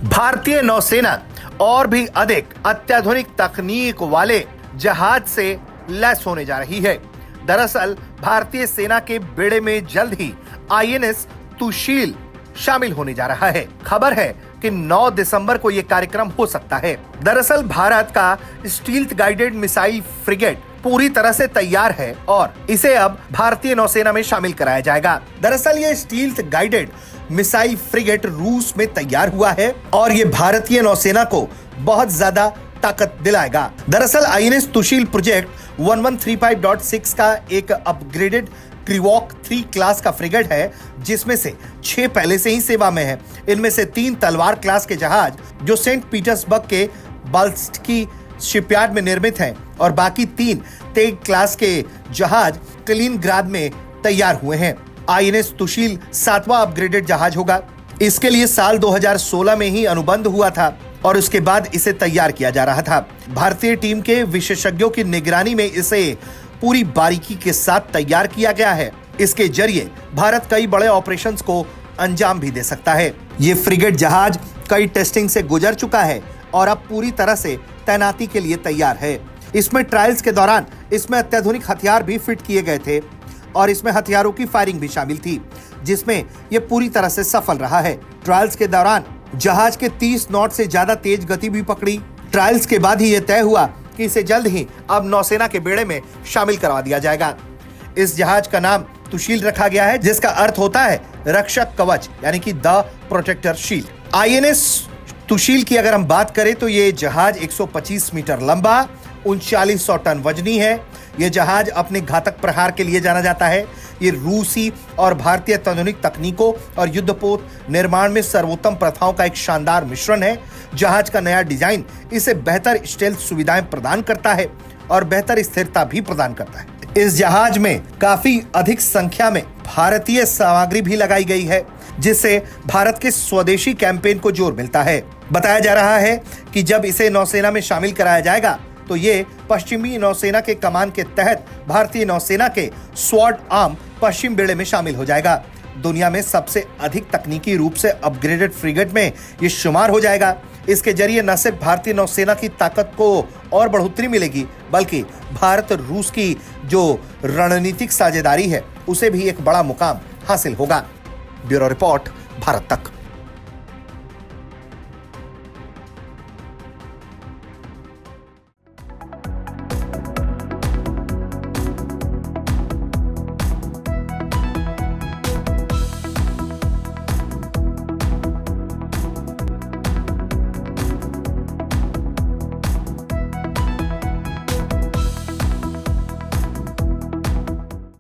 भारतीय नौसेना और भी अधिक अत्याधुनिक तकनीक वाले जहाज से लैस होने जा रही है। दरअसल भारतीय सेना के बेड़े में जल्द ही आईएनएस तुशील शामिल होने जा रहा है। खबर है कि 9 दिसंबर को यह कार्यक्रम हो सकता है। दरअसल भारत का स्टील्थ गाइडेड मिसाइल फ्रिगेट पूरी तरह से तैयार है और इसे अब भारतीय नौसेना में शामिल कराया जाएगा। दरअसल ये स्टील्थ गाइडेड मिसाइल फ्रिगेट रूस में तैयार हुआ है और ये भारतीय नौसेना को बहुत ज्यादा ताकत दिलाएगा। दरअसल आईएनएस तुशील प्रोजेक्ट 1135.6 का एक अपग्रेडेड ट्रिवॉक 3 क्लास का फ्रिगेट है, जिसमें से 6 पहले से ही सेवा में है। इनमें से 3 तलवार क्लास के जहाज जो सेंट पीटर्सबर्ग के बाल्स्टकी शिपयार्ड में निर्मित हैं और बाकी 3 तेग क्लास के जहाज कलिनिंग्राड में तैयार हुए हैं। आईएनएस तुशील 7वां अपग्रेडेड जहाज होगा। इसके लिए साल 2016 में ही अनुबंध हुआ था और उसके बाद इसे तैयार किया जा रहा था। भारतीय टीम के विशेषज्ञों की निगरानी में इसे पूरी बारीकी के साथ तैयार किया गया है। इसके जरिए भारत कई बड़े ऑपरेशंस को अंजाम भी दे सकता है। ये फ्रिगेट जहाज कई टेस्टिंग से गुजर चुका है और अब पूरी तरह से तैनाती के लिए तैयार है। इसमें ट्रायल्स के दौरान इसमें अत्याधुनिक हथियार भी फिट किए गए थे और इसमें हथियारों की फायरिंग भी शामिल थी, जिसमें यह पूरी तरह से सफल रहा है। ट्रायल्स के दौरान जहाज के 30 नॉट से ज्यादा तेज गति भी पकड़ी। ट्रायल्स के बाद ही यह तय हुआ कि इसे जल्द ही अब नौसेना के बेड़े में शामिल करवा दिया जाएगा। इस जहाज का नाम तुशील रखा गया है, जिसका अर्थ होता है रक्षक कवच, यानी कि the protector shield. INS Tushil की अगर हम बात करें तो ये जहाज 125 मीटर लंबा, 3900 टन वजनी है। यह जहाज अपने घातक प्रहार के लिए जाना जाता है। ये रूसी और भारतीय अत्याधुनिक तकनीकों और युद्धपोत निर्माण में सर्वोत्तम प्रथाओं का एक शानदार मिश्रण है। जहाज का नया डिजाइन इसे बेहतर स्टेल्थ सुविधाएं प्रदान करता है और बेहतर स्थिरता भी प्रदान करता है। इस जहाज में काफी अधिक संख्या में भारतीय सामग्री भी लगाई गई है, जिससे भारत के स्वदेशी कैंपेन को जोर मिलता है। बताया जा रहा है कि जब इसे नौसेना में शामिल कराया जाएगा तो ये पश्चिमी नौसेना के कमान के तहत भारतीय नौसेना के स्वॉर्ड आर्म पश्चिम बेड़े में शामिल हो जाएगा। दुनिया में सबसे अधिक तकनीकी रूप से अपग्रेडेड फ्रिगेट में ये शुमार हो जाएगा। इसके जरिए न सिर्फ भारतीय नौसेना की ताकत को और बढ़ोतरी मिलेगी, बल्कि भारत रूस की जो रणनीतिक साझेदारी है उसे भी एक बड़ा मुकाम हासिल होगा। ब्यूरो रिपोर्ट, भारत तक।